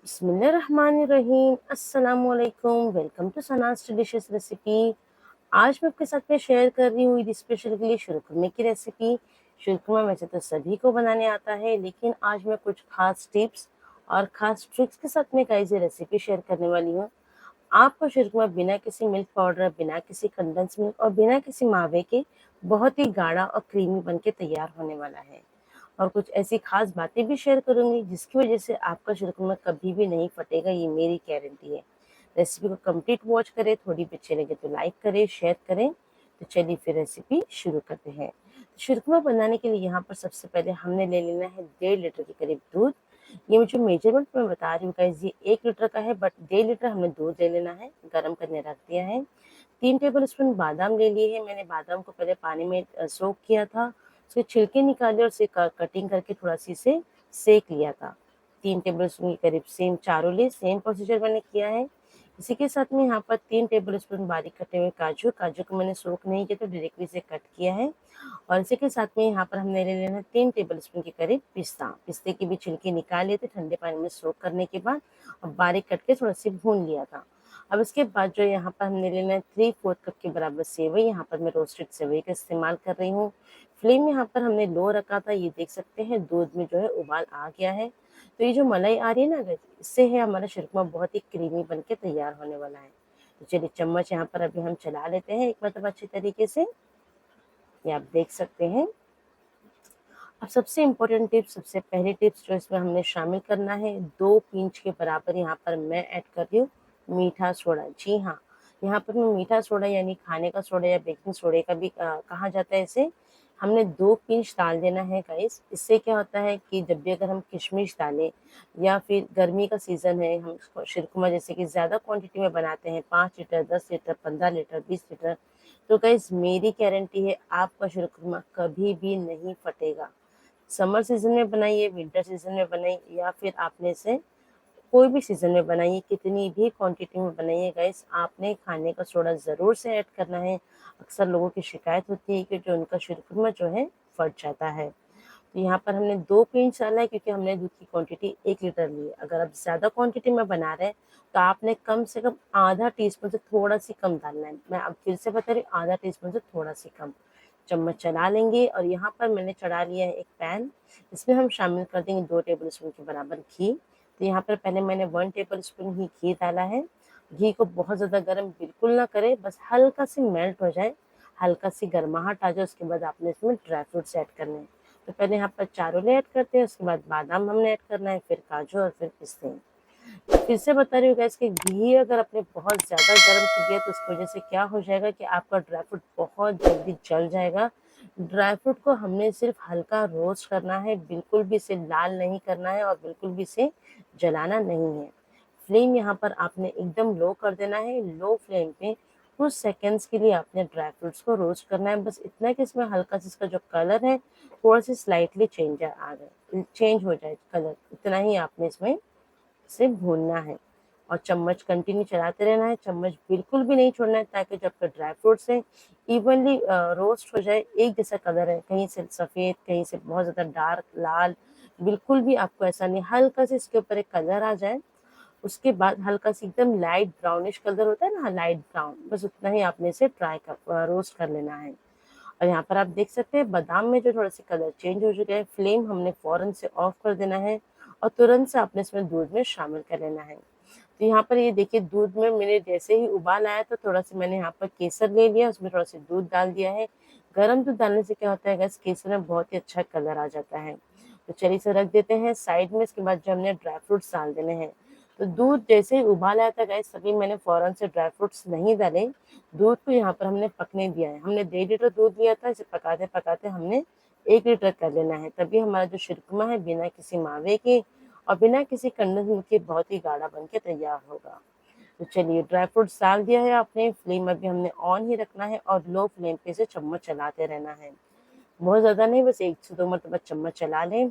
बिस्मिल्लाहिर्रहमानिर्रहीम। अस्सलामुअलैकुम। Welcome to Sana's delicious recipe. आज मैं आपके साथ में शेयर कर रही हूँ ईद स्पेशल के लिए शीरकुर्मे की रेसिपी। शीरकुर्मा वैसे तो सभी को बनाने आता है, लेकिन आज मैं कुछ खास टिप्स और खास ट्रिक्स के साथ में गाइस ये रेसिपी शेयर करने वाली हूँ। आपका शीरकुर्मा बिना किसी मिल्क पाउडर, बिना किसी कंडेंस मिल्क और बिना किसी मावे के बहुत ही गाढ़ा और क्रीमी बन के तैयार होने वाला है। और कुछ ऐसी खास बातें भी शेयर करूंगी जिसकी वजह से आपका शीरकुर्मा कभी भी नहीं फटेगा, ये मेरी गारंटी है। रेसिपी को कंप्लीट वॉच करें, थोड़ी भी अच्छी लगे तो लाइक करें, शेयर करें। तो चलिए फिर रेसिपी शुरू करते हैं। तो शीरकुर्मा बनाने के लिए यहाँ पर सबसे पहले हमने ले लेना है 1.5 लीटर के करीब दूध। ये जो मेजरमेंट मैं बता रही हूँ गाइस, ये 1 लीटर का है, बट 1.5 लीटर हमने दूध ले लेना है, गर्म करने रख दिया है। 3 टेबल स्पून बादाम ले लिए हैं। मैंने बादाम को पहले पानी में सोक किया था, उसके छिलके निकाले और उसे कटिंग करके थोड़ा सी इसे सेक लिया था। 3 टेबल स्पून के करीब सेम चारों लिए सेम प्रोसीजर मैंने किया है। इसी के साथ में यहाँ पर 3 टेबल स्पून बारीक कटे हुए काजू काजू को मैंने सोक नहीं किया, तो डायरेक्टली से कट किया है। और इसी के साथ में यहाँ पर हमने ले लेना है 3 टेबल स्पून के करीब पिस्ता। पिस्ते की भी छिलके निकाल लिए थे ठंडे पानी में सोक करने के बाद, और बारीक कट के थोड़ा सी भून लिया था। अब इसके बाद जो यहाँ पर हमने लेना है 3/4 कप के बराबर सेवई। यहाँ पर मैं रोस्टेड सेवई का इस्तेमाल कर रही हूँ। फ्लेम यहाँ पर हमने लो रखा था। ये देख सकते हैं दूध में जो है उबाल आ गया है। तो ये जो मलाई आ रही है ना गाइस, इससे है हमारा शीरकुर्मा बहुत ही क्रीमी बन के तैयार होने वाला है। तो चलिए चम्मच यहाँ पर अभी हम चला लेते हैं एक मतलब अच्छी तरीके से। ये आप देख सकते हैं। अब सबसे इम्पोर्टेंट टिप्स, सबसे पहली टिप्स जो इसमें हमने शामिल करना है, 2 पिंच के बराबर यहाँ पर मैं ऐड कर रही हूँ मीठा सोडा। जी हाँ, यहाँ पर मैं मीठा सोडा यानी खाने का सोडा या बेकिंग सोडे का भी कहा जाता है इसे। हमने 2 पिंच डाल देना है गाइस। इससे क्या होता है कि जब भी अगर हम किशमिश डालें, या फिर गर्मी का सीजन है, हम शीरकुर्मा जैसे कि ज़्यादा क्वांटिटी में बनाते हैं, 5 लीटर, 10 लीटर, 15 लीटर, 20 लीटर, तो गाइस मेरी गारंटी है आपका शीरकुर्मा कभी भी नहीं फटेगा। समर सीजन में बनाइए, विंटर सीजन में बनाइए, या फिर आपने इसे कोई भी सीजन में बनाइए, कितनी भी क्वांटिटी में बनाइए गाइस, आपने खाने का सोडा ज़रूर से ऐड करना है। अक्सर लोगों की शिकायत होती है कि जो उनका शीरकुर्मा जो है फट जाता है। तो यहाँ पर हमने 2 पिंच डाला है, क्योंकि हमने दूध की क्वांटिटी 1 लीटर ली है। अगर आप ज़्यादा क्वांटिटी में बना रहे हैं तो आपने कम से कम आधा टीस्पून से थोड़ा सी कम डालना है। मैं अब फिर से बता रही हूँ, आधा टीस्पून से थोड़ा सी कम। चम्मच चला लेंगे, और यहाँ पर मैंने चढ़ा लिया है एक पैन। इसमें हम शामिल कर देंगे 2 टेबल स्पून के बराबर घी। तो यहाँ पर पहले मैंने 1 टेबल स्पून ही घी डाला है। घी को बहुत ज़्यादा गर्म बिल्कुल ना करें, बस हल्का सी मेल्ट हो जाए, हल्का सी गर्माहट आ जाए, उसके बाद आपने इसमें ड्राई फ्रूट्स ऐड करने हैं। तो पहले यहाँ पर चारोले ऐड करते हैं, उसके बाद बादाम हमने ऐड करना है, फिर काजू और फिर पिस्ते। फिर से बता रही हूँ गैस कि घी अगर आपने बहुत ज़्यादा गर्म कर दिया तो उसकी वजह से क्या हो जाएगा कि आपका ड्राई फ्रूट बहुत जल्दी जल जाएगा। ड्राई फ्रूट को हमने सिर्फ हल्का रोस्ट करना है, बिल्कुल भी इसे लाल नहीं करना है और बिल्कुल भी इसे जलाना नहीं है। फ्लेम यहाँ पर आपने एकदम लो कर देना है। लो फ्लेम पे कुछ सेकंड्स के लिए आपने ड्राई फ्रूट्स को रोस्ट करना है। बस इतना कि इसमें हल्का सा इसका जो कलर है थोड़ा सा स्लाइटली चेंज हो जाए कलर, इतना ही आपने इसमें से भूनना है। और चम्मच कंटिन्यू चलाते रहना है, चम्मच बिल्कुल भी नहीं छोड़ना है, ताकि जब तक ड्राई फ्रूट्स है इवनली रोस्ट हो जाए। एक जैसा कलर है, कहीं से सफ़ेद, कहीं से बहुत ज़्यादा डार्क लाल, बिल्कुल भी आपको ऐसा नहीं, हल्का से इसके ऊपर एक कलर आ जाए। उसके बाद हल्का सा एकदम लाइट ब्राउनिश कलर होता है ना, लाइट ब्राउन, बस उतना ही आपने इसे रोस्ट कर लेना है। और यहाँ पर आप देख सकते हैं बादाम में जो थोड़ा सा कलर चेंज हो चुका है। फ्लेम हमने फ़ौरन से ऑफ कर देना है, और तुरंत से आपने इसमें दूध में शामिल कर लेना है। तो यहाँ पर ये देखिए, दूध में मैंने जैसे ही उबाल आया तो थोड़ा सा मैंने यहाँ पर केसर ले लिया, उसमें थोड़ा सा दूध डाल दिया है। गर्म दूध डालने से क्या होता है गैस, केसर में बहुत ही अच्छा कलर आ जाता है। तो चलिए इसे रख देते हैं साइड में। इसके बाद जो हमने ड्राई फ्रूट्स डाल देने हैं। तो दूध जैसे ही उबाल आया था गैस, तभी मैंने फ़ौरन से ड्राई फ्रूट्स नहीं डाले। दूध को यहाँ पर हमने पकने दिया है। हमने 1.5 लीटर दूध लिया था, इसे पकाते पकाते हमने 1 लीटर कर लेना है, तभी हमारा जो शीरकुर्मा है बिना किसी मावे के और बिना किसी कंडेंस मिल्क के बहुत ही गाढ़ा बन के तैयार होगा। तो चलिए ड्राई फ्रूट्स डाल दिया है आपने। फ्लेम अभी हमने ऑन ही रखना है, और लो फ्लेम पे इसे चम्मच चलाते रहना है। बहुत ज़्यादा नहीं, बस 1 से 2 मरतबा चम्मच चला लें।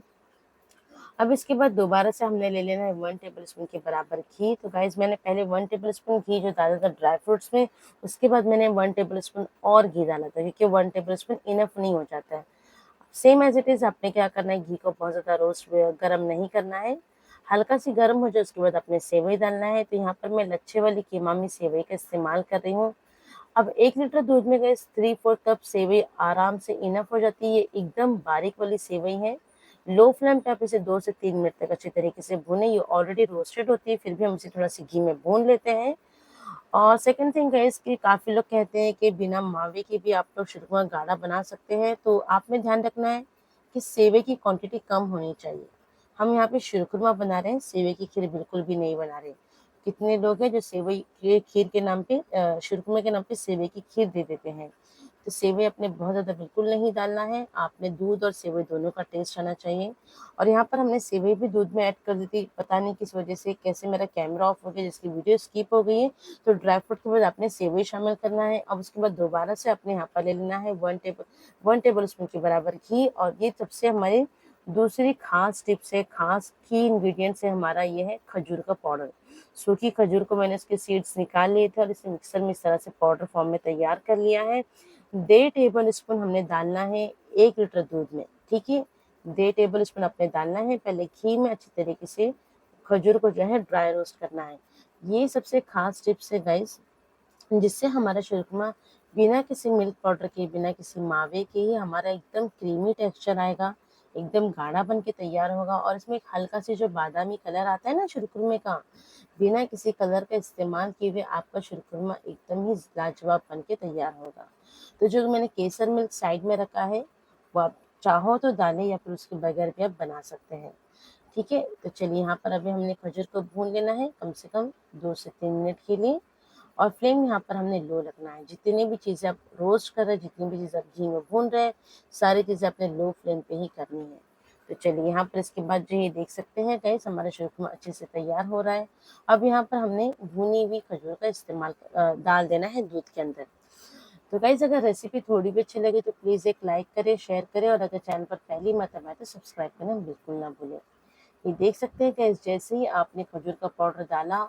अब इसके बाद दोबारा से हमने ले लेना है 1 टेबल स्पून के बराबर घी। तो गाइस मैंने पहले 1 टेबल स्पून घी जो डाला था ड्राई फ्रूट्स में, उसके बाद मैंने 1 टेबल स्पून और घी डाला था, क्योंकि 1 टेबल स्पून इनफ नहीं हो जाता है। सेम एज इट इज़ आपने क्या करना है, घी को बहुत ज़्यादा रोस्ट गरम नहीं करना है, हल्का सी गर्म हो जाए उसके बाद अपने सेवई डालना है। तो यहाँ पर मैं लच्छे वाली कीमामी सेवई का इस्तेमाल कर रही हूँ। अब 1 लीटर दूध में गैस 3/4 कप सेवई आराम से इनफ हो जाती है। ये एकदम बारीक वाली सेवई है। लो फ्लेम पे आप इसे 2 से 3 मिनट तक अच्छे तरीके से भूनें। ये ऑलरेडी रोस्टेड होती है, फिर भी हम इसे थोड़ा-सा घी में भून लेते हैं। और सेकंड थिंग गाइस कि काफ़ी लोग कहते हैं कि बिना मावे के भी आप लोग शीरकुरमा गाढ़ा बना सकते हैं, तो आप में ध्यान रखना है कि सेवई की क्वांटिटी कम होनी चाहिए। हम यहाँ पे शीरकुरमा बना रहे हैं, सेवई की खीर बिल्कुल भी नहीं बना रहे। कितने लोग हैं जो सेवई के खीर के नाम पे शीरकुमे के नाम पे सेवई की खीर दे देते हैं। तो सेवई आपने बहुत ज़्यादा बिल्कुल नहीं डालना है, आपने दूध और सेवई दोनों का टेस्ट आना चाहिए। और यहाँ पर हमने सेवई भी दूध में ऐड कर दी थी, पता नहीं किस वजह से कैसे मेरा कैमरा ऑफ हो गया जिसकी वीडियो स्किप हो गई है। तो ड्राई फ्रूट के बाद आपने सेवई शामिल करना है। अब उसके बाद दोबारा से आपने यहाँ पर ले लेना है 1 टेबल स्पून के बराबर घी। और ये सबसे हमारी दूसरी खास टिप्स है, खास की इंग्रेडिएंट्स है हमारा ये है खजूर का पाउडर। सूखी खजूर को मैंने इसके सीड्स निकाल लिए थे और इसे मिक्सर में इस तरह से पाउडर फॉर्म में तैयार कर लिया है। 1.5 टेबल स्पून हमने डालना है 1 लीटर दूध में, ठीक है। 1.5 टेबल स्पून आपने डालना है। पहले घी में अच्छी तरीके से खजूर को जो है ड्राई रोस्ट करना है। ये सबसे खास टिप्स है गाइस, जिससे हमारा शीरकुमा बिना किसी मिल्क पाउडर के, बिना किसी मावे के ही हमारा एकदम क्रीमी टेक्सचर आएगा, एकदम गाढ़ा बन के तैयार होगा। और इसमें एक हल्का सी जो बादामी कलर आता है ना शीरकुमे का, बिना किसी कलर का इस्तेमाल किए हुए आपका शीरकुरमा एकदम ही लाजवाब बन के तैयार होगा। तो जो मैंने केसर मिल्क साइड में रखा है वो आप चाहो तो डालें या फिर उसके बगैर भी आप बना सकते हैं, ठीक है। तो चलिए यहाँ पर अभी हमने खजूर को भून लेना है कम से कम 2 से 3 मिनट के लिए। और फ्लेम यहाँ पर हमने लो रखना है। जितनी भी चीज़ें आप रोस्ट कर रहे हैं, जितनी भी चीज़ें आप घी में भून रहे हैं, सारी चीज़ें आपने लो फ्लेम पे ही करनी है। तो चलिए यहाँ पर इसके बाद जो ये देख सकते हैं गाइस हमारा शीरकुमा अच्छे से तैयार हो रहा है। अब यहाँ पर हमने भुनी हुई खजूर का इस्तेमाल डाल देना है दूध के अंदर। तो गाइस अगर रेसिपी थोड़ी भी अच्छी लगे तो प्लीज़ एक लाइक करें, शेयर करें और अगर चैनल पर पहली मर्तबा है तो सब्सक्राइब करना बिल्कुल ना भूलें। ये देख सकते हैं गाइस जैसे ही आपने खजूर का पाउडर डाला,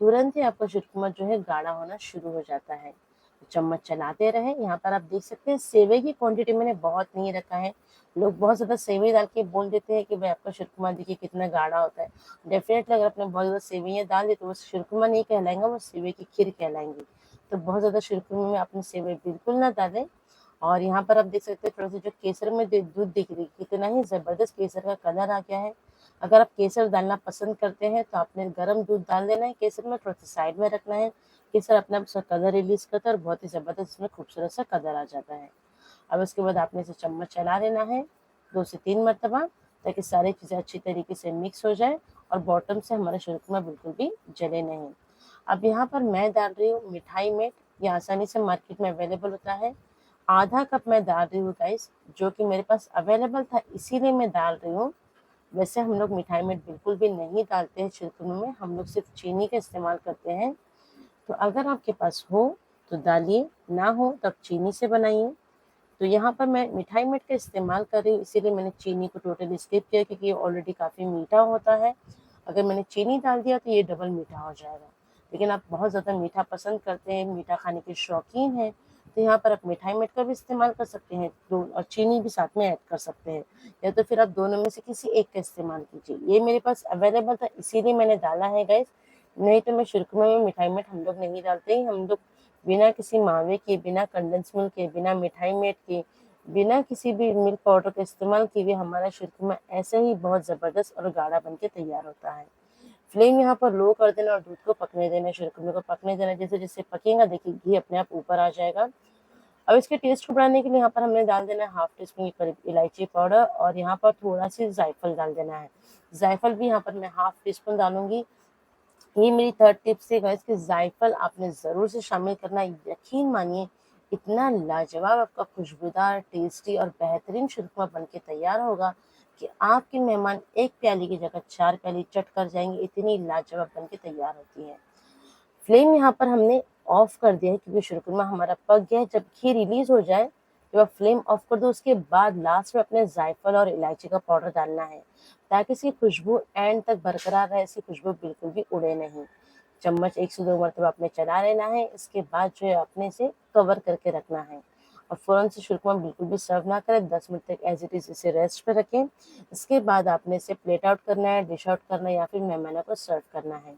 तुरंत ही आपका शीरकुमा जो है गाढ़ा होना शुरू हो जाता है। तो चम्मच चलाते रहें। यहाँ पर आप देख सकते हैं सेवई की क्वांटिटी मैंने बहुत नहीं रखा है। लोग बहुत ज़्यादा सेवई डाल के बोल देते हैं कि भाई आपका शीरकुमा देखिए कितना गाढ़ा होता है। डेफिनेटली अगर आपने बहुत ज़्यादा सेवइयाँ डाल दी तो वो शीरकुमा नहीं कहलाएंगा, वो सेवई की खीर कहलाएंगी। तो बहुत ज़्यादा शीरकुमे में आपने सेवई बिल्कुल ना डालें। और यहाँ पर आप देख सकते हैं थोड़ा सा जो केसर में दूध दिख रही कितना ही ज़बरदस्त केसर का कलर आ गया है। अगर आप केसर डालना पसंद करते हैं तो आपने गर्म दूध डाल देना है, केसर में थोड़ा सा साइड में रखना है। केसर अपना आप कलर रिलीज करता है और बहुत ही ज़बरदस्त इसमें खूबसूरत सा कलर आ जाता है। अब उसके बाद आपने इसे चम्मच चला लेना है 2 से 3 मरतबा, ताकि सारी चीज़ें अच्छी तरीके से मिक्स हो जाए और बॉटम से हमारा शीरकुमा बिल्कुल भी जले नहीं। अब यहाँ पर मैं डाल रही हूँ मिठाई मेट, ये आसानी से मार्केट में अवेलेबल होता है। आधा कप मैं डाल रही हूँ गाइस, जो कि मेरे पास अवेलेबल था इसीलिए मैं डाल रही हूँ। वैसे हम लोग मिठाई में बिल्कुल भी नहीं डालते हैं शीरकुमे में, हम लोग सिर्फ चीनी का इस्तेमाल करते हैं। तो अगर आपके पास हो तो डालिए, ना हो तब चीनी से बनाइए। तो यहाँ पर मैं मिठाई मेट का इस्तेमाल कर रही हूँ, इसीलिए मैंने चीनी को टोटली स्किप किया क्योंकि ये ऑलरेडी काफ़ी मीठा होता है। अगर मैंने चीनी डाल दिया तो ये डबल मीठा हो जाएगा। लेकिन आप बहुत ज़्यादा मीठा पसंद करते हैं, मीठा खाने के शौकीन हैं, तो यहाँ पर आप मिठाई मेट का भी इस्तेमाल कर सकते हैं और चीनी भी साथ में ऐड कर सकते हैं, या तो फिर आप दोनों में से किसी एक का इस्तेमाल कीजिए। ये मेरे पास अवेलेबल था इसीलिए मैंने डाला है गाइस, नहीं तो मैं शीरकुमे में मिठाई मेट हम लोग नहीं डालते हैं। हम लोग बिना किसी मावे के, बिना कंडेंस मिल्क के, बिना मिठाई मेट के, बिना किसी भी मिल्क पाउडर का इस्तेमाल किए हुए हमारा शीरकुमा ऐसे ही बहुत ज़बरदस्त और गाढ़ा बन के तैयार होता है। फ्लेम यहाँ पर लो कर देना और दूध को पकने देना, शीरकुमे को पकने देना। जैसे जैसे पकेगा देखिए घी अपने आप ऊपर आ जाएगा। अब इसके टेस्ट को बढ़ाने के लिए यहाँ पर हमने डाल देना है हाफ टी स्पून के करीब इलायची पाउडर और यहाँ पर थोड़ा सी जायफल डाल देना है। जायफल भी यहाँ पर मैं हाफ टी स्पून डालूंगी। ये मेरी थर्ड टिप्स है गाइस कि जायफल आपने ज़रूर से शामिल करना है। यकीन मानिए इतना लाजवाब आपका खुशबूदार, टेस्टी और बेहतरीन शीरकुमा बन के तैयार होगा कि आपके मेहमान एक प्याली की जगह 4 प्याली चट कर जाएंगे, इतनी लाजवाब बन के तैयार होती है। फ्लेम यहाँ पर हमने ऑफ कर दिया है क्योंकि शीरकुरमा हमारा पक गया है। जब घी रिलीज हो जाए जब आप फ्लेम ऑफ कर दो, उसके बाद लास्ट में अपने जायफल और इलायची का पाउडर डालना है ताकि इसकी खुशबू एंड तक बरकरार रहे, इसकी खुशबू बिल्कुल भी उड़े नहीं। चम्मच 1 से 2 मरतबा आपने चला लेना है, इसके बाद जो है अपने से कवर करके रखना है। और फ़ौरन से शुरमा बिल्कुल भी सर्व ना करें, 10 मिनट तक एज़ इट इज़ इसे रेस्ट पे रखें। इसके बाद आपने इसे प्लेट आउट करना है, डिश आउट करना है या फिर मेहमानों को सर्व करना है।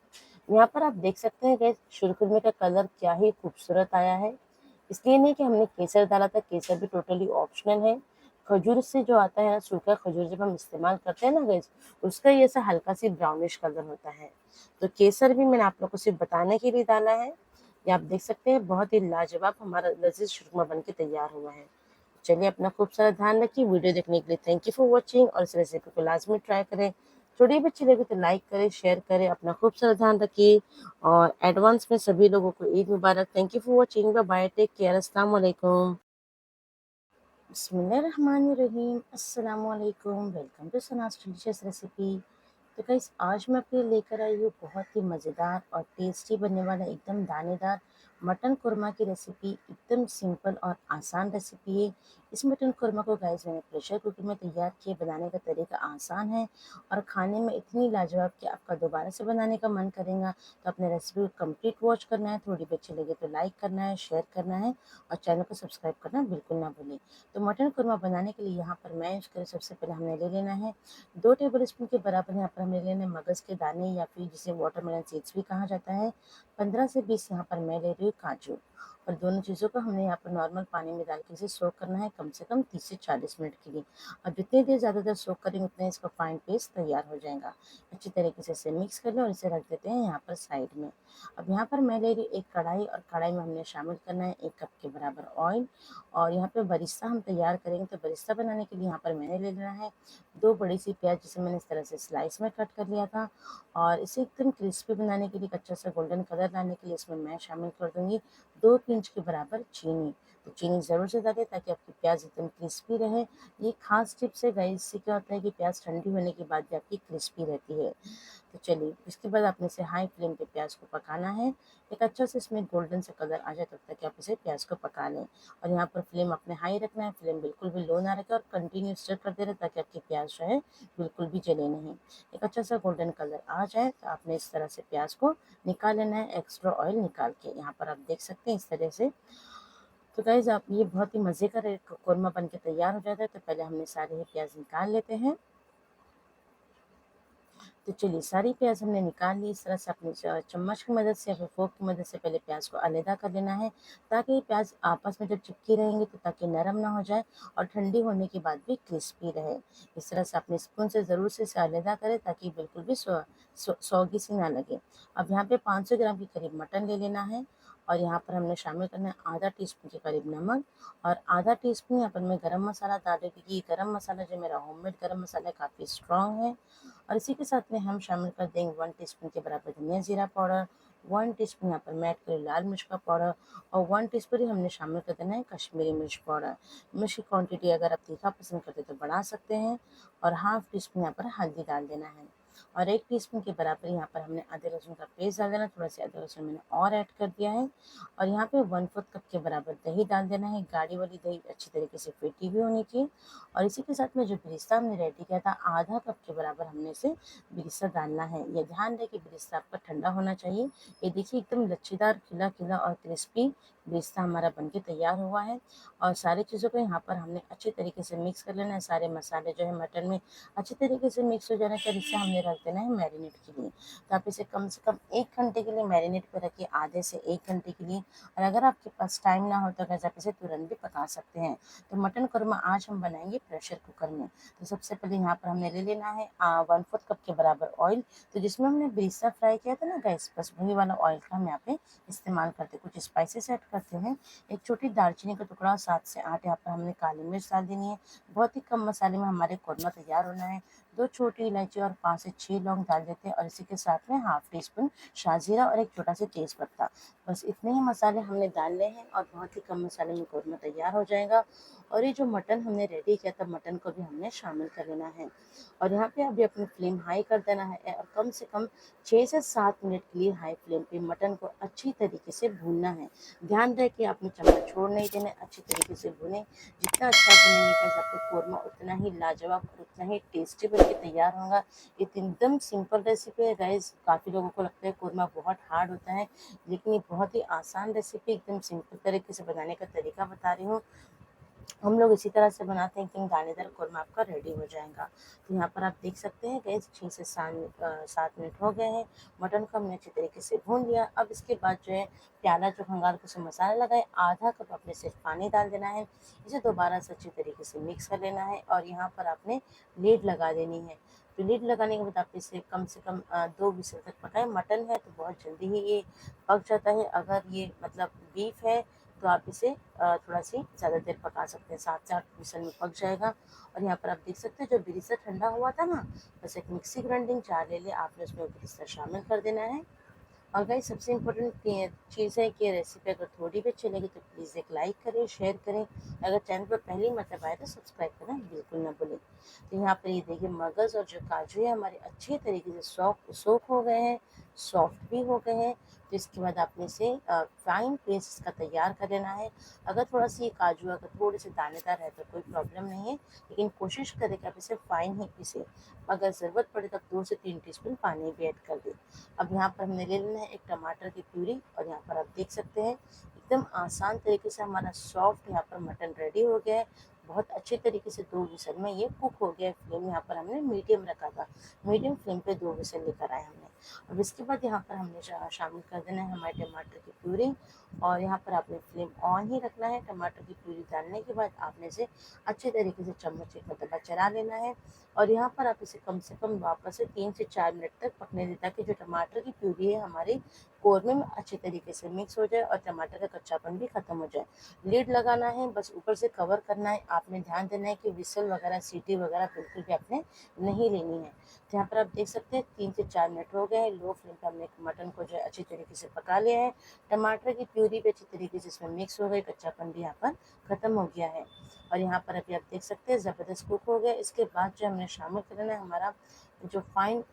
यहाँ पर आप देख सकते हैं गाइस शूरकुरमे का कलर क्या ही खूबसूरत आया है। इसलिए नहीं कि हमने केसर डाला था, केसर भी टोटली ऑप्शनल है। खजूर से जो आता है ना, सूखा खजूर जब हम इस्तेमाल करते हैं ना गाइस, उसका ये ऐसा हल्का सी ब्राउनिश कलर होता है। तो केसर भी मैंने आप लोग को सिर्फ बताने के लिए डाला है। ये आप देख सकते हैं बहुत ही लाजवाब हमारा लजीज शूरमा बन के तैयार हुआ है। चलिए अपना खूब सारा ध्यान रखिए। वीडियो देखने के लिए थैंक यू फॉर वॉचिंग और इस रेसिपी को लाजमी ट्राई करें। छोटी बच्ची लगे तो लाइक करें, शेयर करें। अपना खूब सारा ध्यान रखिए और एडवांस में सभी लोगों को ईद मुबारक। Thank you for watching. Bye bye, take care, अस्सलाम वालेकुम। बिस्मिल्लाहिर्रहमानिर्रहीम, अस्सलाम वालेकुम। Welcome to Sana's delicious recipe. तो गाइस आज मैं आपके लिए लेकर आई हूँ बहुत ही मज़ेदार और टेस्टी बनने वाला एकदम दानेदार मटन कुरमा की रेसिपी। एकदम सिंपल और आसान रेसिपी है। इस मटन कुरमा को गाइस मैंने प्रेशर कुकर में तैयार किया। बनाने का तरीका आसान है और खाने में इतनी लाजवाब कि आपका दोबारा से बनाने का मन करेगा। तो अपने रेसिपी को कंप्लीट वॉच करना है। थोड़ी भी अच्छी लगे तो लाइक करना है, शेयर करना है और चैनल को सब्सक्राइब करना बिल्कुल ना भूलें। तो मटन कुरमा बनाने के लिए यहाँ पर मैं यूज़ करूँ, सबसे पहले हमने ले लेना है 2 टेबल स्पून के बराबर यहाँ पर हमें लेना है मगज़ के दाने या फिर जिसे वाटरमेलन सीड्स भी कहा जाता है। 15 से 20 यहाँ पर मैं ले रही हूँ काजू। और दोनों चीज़ों को हमने यहाँ पर नॉर्मल पानी में डाल के इसे सोक करना है कम से कम 30 से 40 मिनट के लिए। और जितनी देर ज़्यादा देर सोक करेंगे उतना इसका फाइन पेस्ट तैयार हो जाएगा। अच्छी तरीके से इसे मिक्स कर लें और इसे रख देते हैं यहाँ पर साइड में। अब यहाँ पर मैं ले रही हूँ एक कढ़ाई और कढ़ाई में हमने शामिल करना है 1 कप के बराबर ऑयल। और यहाँ पे बरिस्ता हम तैयार करेंगे। तो बरिस्ता बनाने के लिए यहाँ पर मैंने ले लेना है 2 बड़ी सी प्याज जिसे मैंने इस तरह से स्लाइस में कट कर लिया था। और इसे एकदम क्रिस्पी बनाने के लिए, कच्चा सा गोल्डन कलर लाने के लिए इसमें मैं शामिल कर दूँगी 2 पिंच के बराबर चीनी। तो चीनी ज़रूर से डालें ताकि आपकी प्याज एकदम क्रिस्पी रहे। ये ख़ास टिप्स है गाइस, इससे क्या होता है कि प्याज ठंडी होने के बाद भी आपकी क्रिस्पी रहती है। तो चलिए इसके बाद आपने इसे हाई फ्लेम पे प्याज को पकाना है। एक अच्छा से इसमें गोल्डन सा कलर आ जाए तब तक आप इसे प्याज को पका लें। और यहाँ पर फ्लेम अपने हाई रखना है, फ्लेम बिल्कुल भी लो ना रखें और कंटिन्यू स्टर करते रहे ताकि आपकी प्याज जो है बिल्कुल भी जले नहीं। एक अच्छा सा गोल्डन कलर आ जाए तो आपने इस तरह से प्याज को निकाल लेना है, एक्स्ट्रा ऑयल निकाल के। यहाँ पर आप देख सकते हैं इस तरह से। तो गाइज आप ये बहुत ही मज़े का कौरमा बन के तैयार हो जाता है। तो पहले हमने सारे ही प्याज निकाल लेते हैं। तो चलिए सारी प्याज हमने निकाल ली। इस तरह से अपने चम्मच की मदद से या फिर फोक की मदद से पहले प्याज को अलहदा कर लेना है ताकि ये प्याज आपस में जब चिपकी रहेंगी तो ताकि नरम ना हो जाए और ठंडी होने के बाद भी क्रिस्पी रहे। इस तरह से अपने स्पून से ज़रूर से इसे अलहदा करें ताकि बिल्कुल भी सौगी सी ना लगे। अब यहाँ पे 500 ग्राम के करीब मटन ले लेना है और यहाँ पर हमने शामिल करना है आधा टीस्पून के करीब नमक और आधा टीस्पून यहाँ पर मैं गरम मसाला डाल रही हूँ क्योंकि गरम मसाला जो मेरा होममेड गरम मसाला है काफ़ी स्ट्रॉन्ग है। और इसी के साथ में हम शामिल कर देंगे 1 टीस्पून के बराबर धनिया जीरा पाउडर, 1 टीस्पून यहाँ पर मैं ऐड करी लाल मिर्च का पाउडर और 1 टीस्पून ही हमने शामिल कर देना है कश्मीरी मिर्च पाउडर। मिर्च की क्वांटिटी अगर आप तीखा पसंद करते तो बढ़ा सकते हैं। और हाफ टीस्पून यहाँ पर हल्दी डाल देना है। और 1 टीस्पून के बराबर यहाँ पर हमने अदरक लहसुन का पेस्ट डाल देना, थोड़ा सा अदरक लहसुन मैंने और ऐड कर दिया है। और यहाँ पे 1/4 कप के बराबर दही डाल देना है, गाढ़ी वाली दही अच्छी तरीके से फेंटी हुई होनी चाहिए। और इसी के साथ में जो बिरिस्ता हमने रेडी किया था आधा कप के बराबर हमने इसे बिरिस्ता डालना है। ये ध्यान रहे कि बिरिस्ता आपका ठंडा होना चाहिए। ये देखिए एकदम लच्छेदार खिला खिला और क्रिस्पी बिरिस्ता हमारा बनके तैयार हुआ है। और सारी चीज़ों को यहाँ पर हमने अच्छे तरीके से मिक्स कर लेना है। सारे मसाले जो है मटन में अच्छे तरीके से मिक्स हो जाने के बाद इसे हमने रख देना है मैरिनेट के लिए। तो आप इसे कम से कम 1 घंटे के लिए मैरिनेट पर रखिए, आधे से 1 घंटे के लिए। और अगर आपके पास टाइम ना हो तो आप इसे तुरंत भी पका सकते हैं। तो मटन कुरमा आज हम बनाएंगे प्रेशर कुकर में। तो सबसे पहले यहाँ पर हमने ले लेना है 1/4 कप के बराबर ऑयल। तो जिसमें हमने बिरिस्ता फ्राई किया था ना गैस, बस वही वाला ऑयल का हम यहाँ पे इस्तेमाल करते हैं। कुछ स्पाइसेस ऐड करते हैं, एक छोटी दालचीनी का टुकड़ा, 7 से 8 यहाँ पर हमने काली मिर्च डाल देनी है। बहुत ही कम मसाले में हमारे कौरमा तैयार होना है। 2 छोटी इलायची और 5 से 6 लौंग डाल देते हैं और इसी के साथ में हाफ टी स्पून शाहजीरा और एक छोटा सा तेज पत्ता। बस इतने ही मसाले हमने डालने हैं और बहुत ही कम मसाले में कौरमा तैयार हो जाएगा। और ये जो मटन हमने रेडी किया था, मटन को भी हमने शामिल कर लेना है। और यहाँ पे अभी अपनी फ्लेम हाई कर देना है और कम से कम 6 से 7 मिनट के लिए हाई फ्लेम पे मटन को अच्छी तरीके से भूनना है। ध्यान रहे कि आपने चम्मच छोड़ नहीं देना, अच्छी तरीके से भुने। जितना अच्छा भुनेंगे गाइस आपका कौरमा उतना ही लाजवाब और उतना ही टेस्टी बनके तैयार होगा। ये तो एकदम सिंपल रेसिपी है गाइस। काफ़ी लोगों को लगता है कौरमा बहुत हार्ड होता है, लेकिन ये बहुत ही आसान रेसिपी, एकदम सिंपल तरीके से बनाने का तरीका बता रही हूँ। हम लोग इसी तरह से बनाते हैं कि दानेदार कोरमा आपका रेडी हो जाएगा। तो यहाँ पर आप देख सकते हैं गैस 6 से 7 मिनट हो गए हैं। मटन को हमने अच्छी तरीके से भून लिया। अब इसके बाद जो है प्याला जो खंगाल के उसमें मसाला लगाए, आधा कप आपने सिर्फ पानी डाल देना है। इसे दोबारा से अच्छी तरीके से मिक्स कर लेना है और यहाँ पर आपने लीड लगा देनी है। तो लीड लगाने के बाद आप इसे कम से कम 2 विसल तक पकाएं। मटन है तो बहुत जल्दी ही ये पक जाता है। अगर ये मतलब बीफ है तो आप इसे थोड़ा-सी ज़्यादा देर पका सकते हैं, 7 से 8 विसल में पक जाएगा। और यहाँ पर आप देख सकते हैं जो बिरिस्ता ठंडा हुआ था ना, बस एक मिक्सी ग्राइंडिंग जार ले लिया, आपने उसमें बिरिस्ता शामिल कर देना है। और गाइस सबसे इम्पोर्टेंट चीज़ है कि रेसिपी अगर थोड़ी भी अच्छी लगी तो प्लीज़ एक लाइक करें, शेयर करें। अगर चैनल पर पहली मर्तबा आए तो सब्सक्राइब करना बिल्कुल ना भूलें। तो यहाँ पर ये देखिए मगज़ और जो काजू है हमारे अच्छे तरीके से सोख हो गए हैं, सॉफ्ट भी हो गए हैं। तो इसके बाद आपने इसे फाइन पेस्ट इसका तैयार कर लेना है। अगर थोड़ा-सा ये काजू अगर थोड़े से दानेदार है तो कोई प्रॉब्लम नहीं है, लेकिन कोशिश करें कि आप इसे फाइन ही पीसें। अगर ज़रूरत पड़े तो 2 से 3 टीस्पून पानी भी ऐड कर दें। अब यहाँ पर हमने ले लेना है एक टमाटर की प्यूरी और यहाँ पर आप देख सकते हैं एकदम आसान तरीके से हमारा सॉफ्ट यहाँ पर मटन रेडी हो गया है। बहुत अच्छे तरीके से 2 विसल में ये कुक हो गया है। फ्लेम यहाँ पर हमने मीडियम रखा था, मीडियम फ्लेम पे 2 विसल लेकर आए हमने। अब इसके बाद यहाँ पर हमने शामिल कर देना है हमारे टमाटर की प्यूरी और यहाँ पर आपने फ्लेम ऑन ही रखना है। टमाटर की प्यूरी डालने के बाद आपने इसे अच्छे तरीके से चम्मच एक मरतबा चला लेना है और यहाँ पर आप इसे कम से कम वापस से 3 से 4 मिनट तक पकने दें ताकि जो टमाटर की प्यूरी है हमारी कोरमे में अच्छे तरीके से मिक्स हो जाए और टमाटर का कच्चापन भी ख़त्म हो जाए। लीड लगाना है, बस ऊपर से कवर करना है। आपने ध्यान देना है कि विसल वगैरह, सीटी वगैरह बिल्कुल भी आपने नहीं लेनी है। तो यहाँ पर आप देख सकते हैं 3 से 4 मिनट हो गए हैं। लो फ्लेम पर हमने मटन को जो है अच्छी तरीके से पका लिया है। टमाटर की प्यूरी भी अच्छी तरीके से इसमें मिक्स हो गई, कच्चापन भी यहाँ पर ख़त्म हो गया है। और यहाँ पर अभी आप देख सकते हैं ज़बरदस्त कुक हो गया। इसके बाद जो हमने शामिल करना है हमारा जो फाइन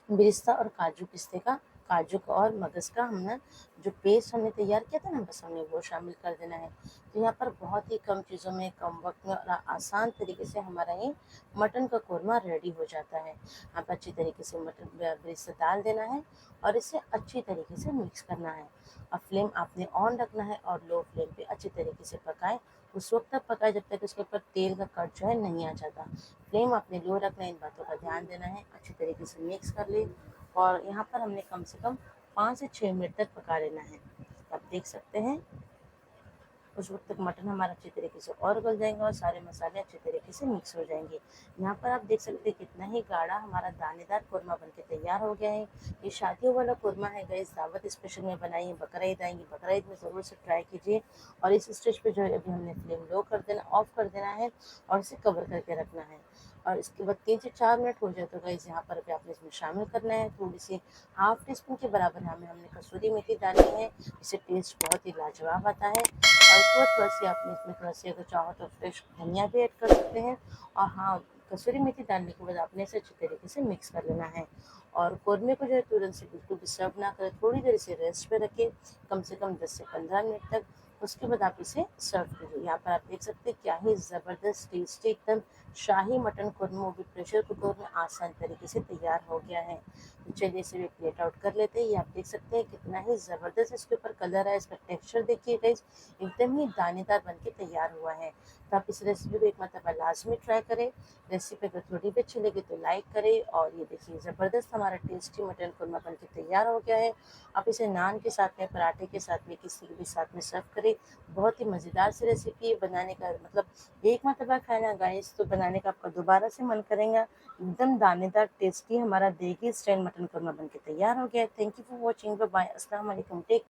बिरिस्ता और काजू पिस्ते का, काजू का और मगज़ का हमने जो पेस्ट हमने तैयार किया था ना, बस हमने वो शामिल कर देना है। तो यहाँ पर बहुत ही कम चीज़ों में, कम वक्त में और आसान तरीके से हमारा ये मटन का कोरमा रेडी हो जाता है। आप अच्छी तरीके से मटन बिरिस्ता डाल देना है और इसे अच्छी तरीके से मिक्स करना है। और फ्लेम आपने ऑन रखना है और लो फ्लेम पे अच्छी तरीके से पकाएं। उस वक्त तक पकाएं जब तक इसके ऊपर तेल का कट जो है नहीं आ जाता। फ्लेम आपने लो रखना है, इन बातों का ध्यान देना है। अच्छी तरीके से मिक्स कर ले और यहाँ पर हमने कम से कम 5 से 6 मिनट तक पका लेना है। आप देख सकते हैं उस वक्त तक मटन हमारा अच्छी तरीके से और गल जाएगा और सारे मसाले अच्छे तरीके से मिक्स हो जाएंगे। यहाँ पर आप देख सकते हैं कितना ही गाढ़ा हमारा दानेदार कोरमा बनके तैयार हो गया है। ये शादियों वाला कोरमा है गाइस, दावत स्पेशल में बनाई है। बकरा ईद आएंगी, बकरा ईद में ज़रूर से ट्राई कीजिए। और इस स्टेज पे जो है अभी हमने फ्लेम लो कर देना, ऑफ कर देना है और इसे कवर करके रखना है। और इसके बाद 3 से 4 मिनट हो जाए तो गाइस यहाँ पर अभी आपने इसमें शामिल करना है थोड़ी सी हाफ टी स्पून के बराबर हमने कसूरी मेथी डाली है। इससे टेस्ट बहुत ही लाजवाब आता है। और इसके बाद थोड़ा-सी आपने इसमें थोड़ा-सी अगर चाहो तो फ्रेश धनिया भी ऐड कर सकते हैं। और हाँ, कसूरी मेथी डालने के बाद आपने इसे अच्छी तरीके से मिक्स कर लेना है। और कोरमे को जो है तुरंत से बिल्कुल भी सर्व ना करें, थोड़ी देर इसे रेस्ट पे रखें, कम से कम 10 से 15 मिनट तक। उसके बाद आप इसे सर्व कीजिए। यहाँ पर आप देख सकते हैं क्या ही ज़बरदस्त टेस्टी एकदम शाही मटन कोरमा वो भी प्रेशर कुकर में आसान तरीके से तैयार हो गया है। तो चलिए इसे भी प्लेट आउट कर लेते हैं। ये आप देख सकते हैं कितना ही ज़बरदस्त इसके ऊपर कलर है, इसका टेक्सचर देखिए गाइस एकदम ही दानेदार बनके तैयार हुआ है। तो आप इस रेसिपी को एक मरतबा लाज़मी ट्राई करें। रेसिपी अगर थोड़ी भी अच्छी लगी तो लाइक करें। और ये देखिए ज़बरदस्त हमारा टेस्टी मटन कोरमा बनके तैयार हो गया है। आप इसे नान के साथ में, पराठे के साथ में, किसी के भी साथ में सर्व करें। बहुत ही मज़ेदार सी रेसिपी है। बनाने का मतलब एक मरतबा खाए ना गाइस तो बनाने का आपका दोबारा से मन करेगा। एकदम दानेदार टेस्टी हमारा देगी स्टाइल मटन कोरमा बनके तैयार हो गया है। Thank you for watching. Bye bye. अस्सलाम वालेकुम। टेक